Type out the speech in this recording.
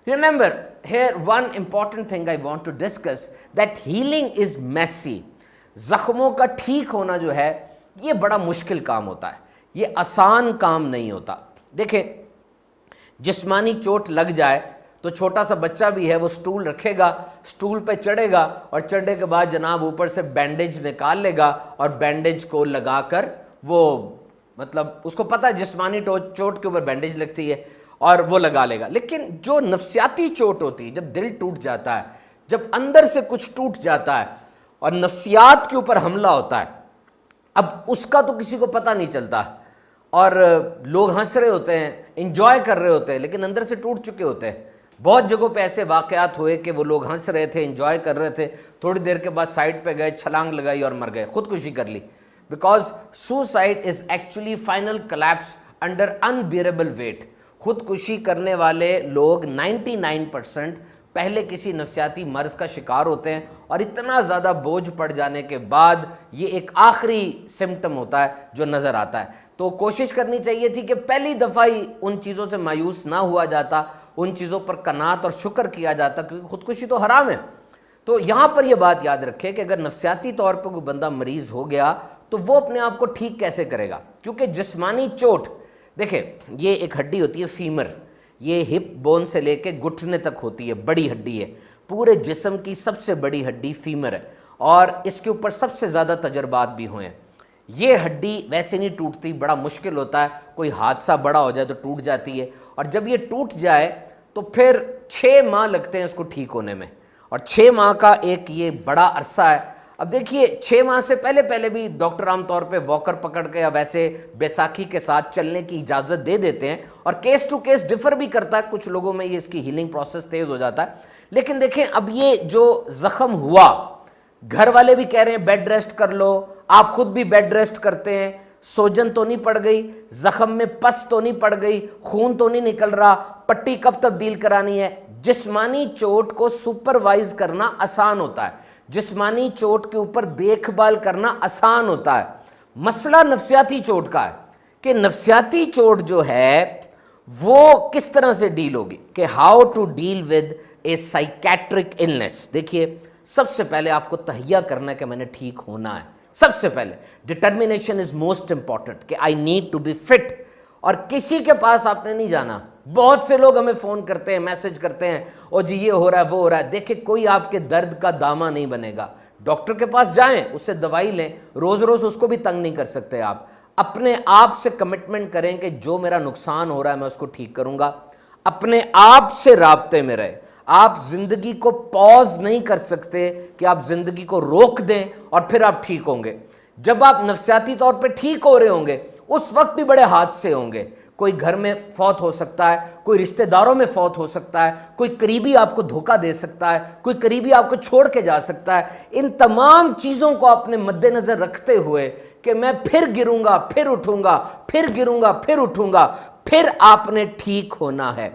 Remember, here one important thing I want to discuss, that healing is messy. जख्मों का ठीक होना जो है ये बड़ा मुश्किल काम होता है, ये आसान काम नहीं होता। देखें, जिस्मानी चोट लग जाए तो छोटा सा बच्चा भी है, वो स्टूल रखेगा, स्टूल पे चढ़ेगा और चढ़ने के बाद जनाब ऊपर से बैंडेज निकाल लेगा और बैंडेज को लगाकर वो, मतलब उसको पता है जिस्मानी चोट के ऊपर बैंडेज लगती है और वो लगा लेगा। लेकिन जो नफ्सियाती चोट होती है, जब दिल टूट जाता है, जब अंदर से कुछ टूट जाता है और नफ्सियात के ऊपर हमला होता है, अब उसका तो किसी को पता नहीं चलता और लोग हंस रहे होते हैं, इंजॉय कर रहे होते हैं, लेकिन अंदर से टूट चुके होते हैं। बहुत जगहों पे ऐसे वाक़यात हुए कि वो लोग हंस रहे थे, इंजॉय कर रहे थे, थोड़ी देर के बाद साइड पे गए, छलांग लगाई और मर गए, खुदकुशी कर ली। Because suicide is actually final collapse under unbearable weight. खुदकुशी करने वाले लोग 99% पहले किसी नफ्सियाती मर्ज़ का शिकार होते हैं और इतना ज़्यादा बोझ पड़ जाने के बाद ये एक आखिरी सिम्टम होता है जो नज़र आता है। तो कोशिश करनी चाहिए थी कि पहली दफ़ा ही उन चीज़ों से मायूस ना हुआ जाता, उन चीज़ों पर कनात और शुक्र किया जाता, क्योंकि खुदकुशी तो हराम है। तो यहाँ पर यह बात याद रखें कि अगर नफ्सियाती तौर पर कोई बंदा मरीज़ हो गया तो वो अपने आप को ठीक कैसे करेगा, क्योंकि जिस्मानी चोट, देखें ये एक हड्डी होती है फीमर, ये हिप बोन से लेके घुटने तक होती है, बड़ी हड्डी है, पूरे जिस्म की सबसे बड़ी हड्डी फीमर है और इसके ऊपर सबसे ज़्यादा तजर्बात भी हुए हैं। ये हड्डी वैसे नहीं टूटती, बड़ा मुश्किल होता है, कोई हादसा बड़ा हो जाए तो टूट जाती है और जब ये टूट जाए तो फिर 6 माह लगते हैं इसको ठीक होने में और 6 माह का एक ये बड़ा अरसा है। अब देखिए 6 माह से पहले भी डॉक्टर आमतौर पे वॉकर पकड़ के या वैसे बैसाखी के साथ चलने की इजाज़त दे देते हैं और केस टू केस डिफ़र भी करता है, कुछ लोगों में ये इसकी हीलिंग प्रोसेस तेज़ हो जाता है। लेकिन देखें, अब ये जो ज़ख़म हुआ, घर वाले भी कह रहे हैं बेड रेस्ट कर लो, आप खुद भी बेड रेस्ट करते हैं, सोजन तो नहीं पड़ गई, ज़ख़म में पस तो नहीं पड़ गई, खून तो नहीं निकल रहा, पट्टी कब तब्दील करानी है। जिस्मानी चोट को सुपरवाइज करना आसान होता है, जिस्मानी चोट के ऊपर देखभाल करना आसान होता है। मसला नफ्सियाती चोट का है कि नफ्सियाती चोट जो है वो किस तरह से डील होगी, कि how to deal with a psychiatric illness. देखिए, सबसे पहले आपको तहिया करना है कि मैंने ठीक होना है। सबसे पहले डिटर्मिनेशन इज मोस्ट इंपॉर्टेंट कि I need to be fit. और किसी के पास आपने नहीं जाना। बहुत से लोग हमें फ़ोन करते हैं, मैसेज करते हैं, ओ जी ये हो रहा है, वो हो रहा है। देखिए, कोई आपके दर्द का दामा नहीं बनेगा। डॉक्टर के पास जाएं, उससे दवाई लें, रोज़ रोज़ उसको भी तंग नहीं कर सकते आप। अपने आप से कमिटमेंट करें कि जो मेरा नुकसान हो रहा है मैं उसको ठीक करूँगा। अपने आप से राब्ते में रहे। आप ज़िंदगी को पॉज नहीं कर सकते कि आप ज़िंदगी को रोक दें और फिर आप ठीक होंगे। जब आप नफ्सियाती तौर पे ठीक हो रहे होंगे उस वक्त भी बड़े हादसे होंगे। कोई घर में फौत हो सकता है, कोई रिश्तेदारों में फौत हो सकता है, कोई करीबी आपको धोखा दे सकता है, कोई करीबी आपको छोड़ के जा सकता है। इन तमाम चीज़ों को अपने मद्देनज़र रखते हुए कि मैं फिर गिरूंगा, फिर उठूंगा, फिर गिरूंगा, फिर उठूंगा, फिर आपने ठीक होना है।